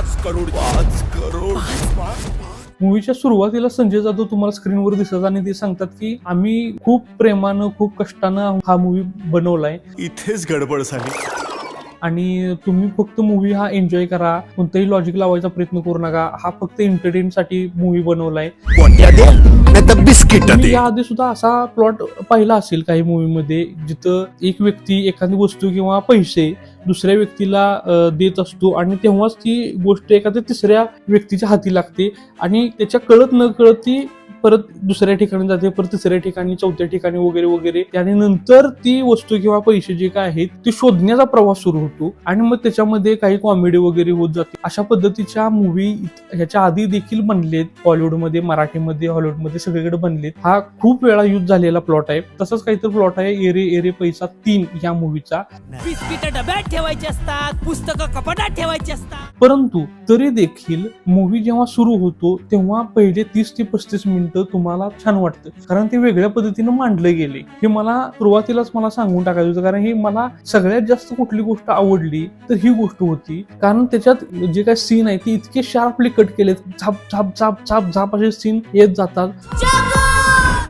5 करोड. मूवीच्या सुरुवातीला संजय जाधव तुम्हाला स्क्रीनवर दिसत आणि ते सांगतात की आम्ही खूप प्रेमानं खूप कष्टानं हा मूवी बनवलाय इथेच गडबड झाली. आणि तुम्ही फक्त मूवी हा एन्जॉय करा, कोणताही लॉजिक लावायचा प्रयत्न करू नका, हा फक्त एंटरटेन साठी मूवी बनवलाय. कोणत्या दे नाहीतर बिस्किट तुम्ही दे. याआधी सुद्धा असा प्लॉट पाहिला असेल काही मूवीमध्ये, जिथं एक व्यक्ती एखादी वस्तू किंवा पैसे दुसऱ्या व्यक्तीला देत असतो आणि तेव्हाच ती गोष्ट एखाद्या तिसऱ्या व्यक्तीच्या हाती लागते आणि त्याच्या कळत न कळत ती परत दुसऱ्या ठिकाणी जाते, परत तिसऱ्या ठिकाणी, चौथ्या ठिकाणी वगैरे वगैरे. आणि नंतर ती वस्तू किंवा पैसे जे काय आहेत ते शोधण्याचा प्रवास सुरू होतो आणि मग त्याच्यामध्ये काही कॉमेडी वगैरे होत जाते. अशा पद्धतीच्या मूवी ह्याच्या आधी देखील बनलेत, बॉलिवूडमध्ये, मराठीमध्ये, हॉलिवूडमध्ये सगळीकडे बनलेत. हा खूप वेळा यूज झालेला प्लॉट आहे. तसंच काहीतरी प्लॉट आहे एरे एरे पैसा 3 या मूवीचा. बिस्किट डब्यात ठेवायचे असतात, पुस्तकं कपाटात ठेवायची असतात. परंतु तरी देखील मूवी जेव्हा सुरू होतो तेव्हा पहिले 30 ते 35 मिनिटं तुम्हाला छान वाटतं, कारण ते वेगळ्या पद्धतीनं मांडलं गेले. हे मला सुरुवातीलाच मला सांगून टाकायचं होतं, कारण हे मला सगळ्यात जास्त कुठली गोष्ट आवडली तर ही गोष्ट होती, कारण त्याच्यात जे काही सीन आहे ते इतके शार्पली कट केलेत, झाप झाप झाप झाप झाप असे सीन येत जातात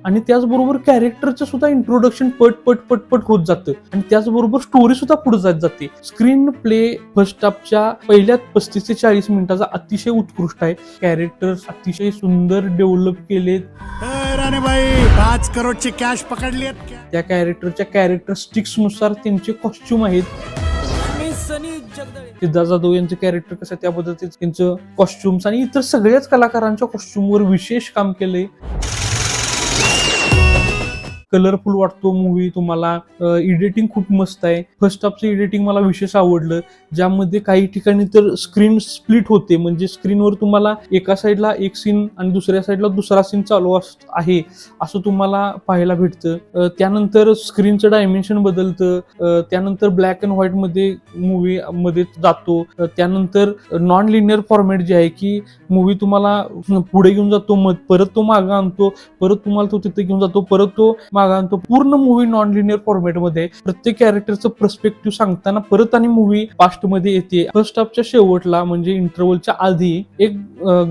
आणि त्याचबरोबर कॅरेक्टरचं सुद्धा इंट्रोडक्शन पट पट पट पट होत जातं आणि त्याचबरोबर स्टोरी सुद्धा पुढे जात जाते. स्क्रीन प्ले फर्स्ट हाफच्या पहिल्या 35 ते 40 मिनिटाचा अतिशय उत्कृष्ट आहे. कॅरेक्टर्स अतिशय सुंदर डेव्हलप केलेत. राणे भाई 5 करोडची कॅश पकडलीत. त्या कॅरेक्टरच्या कॅरेक्टरिस्टिक्स नुसार त्यांचे कॉस्ट्युम आहेत. मी सनी जगदळे. सिद्धार्थ जाधव यांचं कॅरेक्टर कसं त्या पद्धतीत त्यांचं कॉस्ट्युम्स आणि इतर सगळ्याच कलाकारांच्या कॉस्ट्युमवर विशेष काम केलंय. कलरफुल वाटतो मूवी तुम्हाला. एडिटिंग खूप मस्त आहे. फर्स्ट हाफचं एडिटिंग मला विशेष आवडलं, ज्यामध्ये काही ठिकाणी तर स्क्रीन स्प्लिट होते, म्हणजे स्क्रीनवर तुम्हाला एका साईडला एक सीन आणि दुसऱ्या साईडला दुसरा सीन चालू आहे असं तुम्हाला पाहायला भेटतं. त्यानंतर स्क्रीनचं डायमेन्शन बदलतं. त्यानंतर ब्लॅक अँड व्हाईट मध्ये मूवी मध्ये जातो. त्यानंतर नॉन लिनियर फॉर्मॅट जे आहे की मूवी तुम्हाला पुढे घेऊन जातो, परत तो मागं आणतो, परत तुम्हाला तो तिथे घेऊन जातो, परत तो तो पूर्ण मूवी नॉन लिनियर फॉर्मॅट मध्ये. प्रत्येक कॅरेक्टरचं पर्स्पेक्टिव्ह सांगताना परत आणि मूवी पास्ट मध्ये येते. फर्स्ट हाफच्या शेवटला म्हणजे इंटरव्हलच्या आधी एक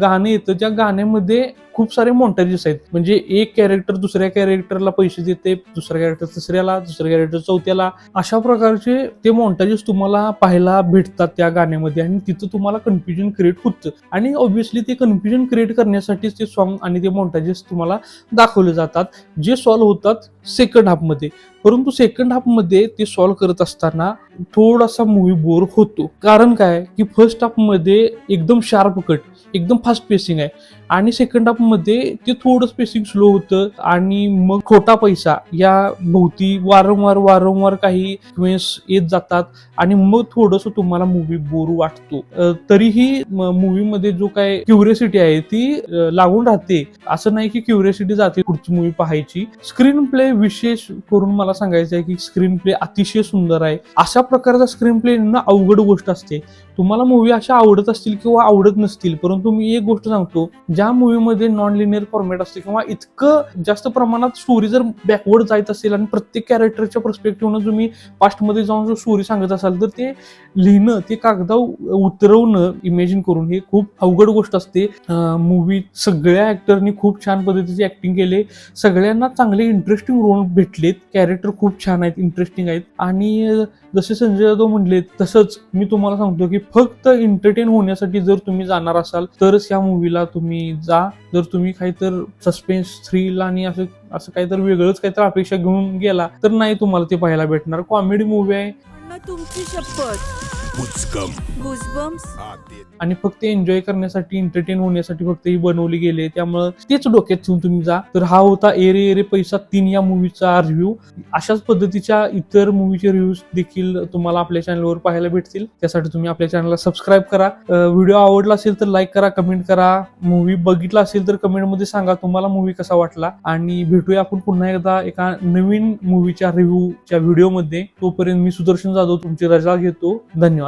गाणं येतं, त्या गाण्यामध्ये खूप सारे मॉन्टेजेस आहेत, म्हणजे एक कॅरेक्टर दुसऱ्या कॅरेक्टरला पैसे देते, दुसरा कॅरेक्टर तिसऱ्याला, दुसरा कॅरेक्टर चौथ्याला. अशा प्रकारचे ते मॉन्टेजेस तुम्हाला पाहायला भेटतात त्या गाण्यामध्ये आणि तिथं तुम्हाला कन्फ्युजन क्रिएट होतं आणि ऑब्व्हियसली ते कन्फ्युजन क्रिएट करण्यासाठीच ते सॉन्ग आणि ते मॉन्टेजेस तुम्हाला दाखवले जातात, जे सॉल्व्ह होतात सेकंड हाफ मध्ये. परंतु सेकंड हाफ मध्ये ते सॉल्व्ह करत असताना थोडासा मूवी बोर होतो. कारण काय की फर्स्ट हाफ मध्ये एकदम शार्प कट, एकदम फास्ट पेसिंग आहे आणि सेकंड हाफ मध्ये ते थोडं स्पेसिंग स्लो होतं आणि मग खोटा पैसा या भोवती वारंवार काही क्वेन्स येत जातात आणि मग थोडंसं तुम्हाला मूवी बोर वाटतो. तरीही मूवी मध्ये जो काय क्युरियोसिटी आहे ती लागून राहते. असं नाही की क्युरियोसिटी जाते पुढची मूवी पाहायची. स्क्रीन प्ले विशेष करून मला सांगायचं आहे की स्क्रीन प्ले अतिशय सुंदर आहे. अशा प्रकारचा स्क्रीन प्ले ना अवघड गोष्ट असते. तुम्हाला मूवी अशा आवडत असतील किंवा आवडत नसतील, परंतु मी एक गोष्ट सांगतो, ज्या मूवीमध्ये नॉन लिनियर फॉर्मॅट असते किंवा इतकं जास्त प्रमाणात स्टोरी जर बॅकवर्ड जात असेल आणि प्रत्येक कॅरेक्टरच्या पर्स्पेक्टिव्हनं तुम्ही पास्टमध्ये जाऊन जो स्टोरी सांगत असाल तर ते लिहिणं, ते कागदावर उतरवणं इमॅजिन करून हे खूप अवघड गोष्ट असते. मूवी सगळ्या ऍक्टरनी खूप छान पद्धतीची ऍक्टिंग केली. सगळ्यांना चांगले इंटरेस्टिंग रोल भेटलेत. कॅरेक्टर खूप छान आहेत, इंटरेस्टिंग आहेत आणि जसे संजय जाधव म्हणले तसंच मी तुम्हाला सांगतो की फक्त एंटरटेन होण्यासाठी जर तुम्ही जाणार असाल तरच या मूवीला तुम्ही जा. जर तुम्ही काहीतरी सस्पेन्स, थ्रिल आणि असं काहीतरी वेगळंच काहीतरी अपेक्षा घेऊन गेला तर नाही तुम्हाला ते पाहायला भेटणार. कॉमेडी मूवी आहे तुमची शपथ. गुजबम्स. आणि फक्त एन्जॉय करण्यासाठी, एंटरटेन होण्यासाठी फक्त ही बनवली गेली, त्यामुळे तेच डोक्यात ठेवून तुम्ही जा. तर हा होता एरे एरे पैसा 3 या मूवीचा रिव्ह्यू. अशाच पद्धतीच्या इतर मूवीचे रिव्ह्यूज देखील तुम्हाला आपल्या चॅनलवर पाहायला भेटतील. त्यासाठी तुम्ही आपल्या चॅनलला सबस्क्राईब करा. व्हिडिओ आवडला असेल तर लाईक करा, कमेंट करा. मूवी बघितला असेल तर कमेंटमध्ये सांगा तुम्हाला मूवी कसा वाटला आणि भेटूया आपण पुन्हा एकदा एका नवीन मूवीच्या रिव्ह्यूच्या व्हिडिओमध्ये. तोपर्यंत मी सुदर्शन जाधव तुमची रजा घेतो. धन्यवाद.